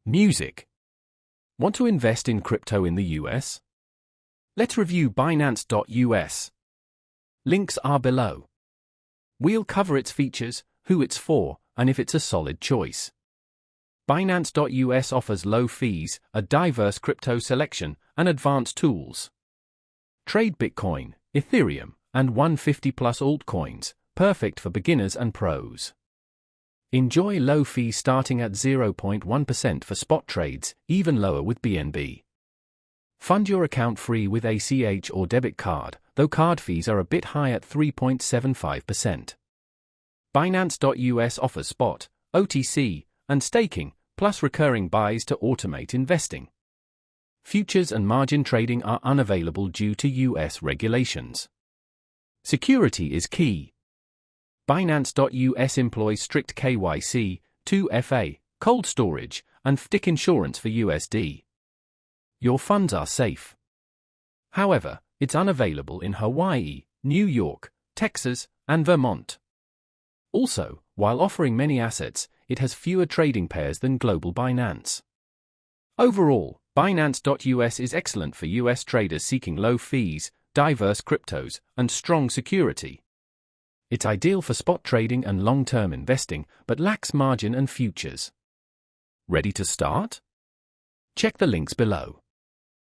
Music. Want to invest in crypto in the US? Let's review Binance.us. Links are below. We'll cover its features, who it's for, and if it's a solid choice. Binance.us offers low fees, a diverse crypto selection, and advanced tools. Trade Bitcoin, Ethereum, and 150-plus altcoins, perfect for beginners and pros. Enjoy low fees starting at 0.1% for spot trades, even lower with BNB. Fund your account free with ACH or debit card, though card fees are a bit high at 3.75%. Binance.us offers spot, OTC, and staking, plus recurring buys to automate investing. Futures and margin trading are unavailable due to US regulations. Security is key. Binance.us employs strict KYC, 2FA, cold storage, and FDIC insurance for USD. Your funds are safe. However, it's unavailable in Hawaii, New York, Texas, and Vermont. Also, while offering many assets, it has fewer trading pairs than global Binance. Overall, Binance.us is excellent for US traders seeking low fees, diverse cryptos, and strong security. It's ideal for spot trading and long-term investing, but lacks margin and futures. Ready to start? Check the links below.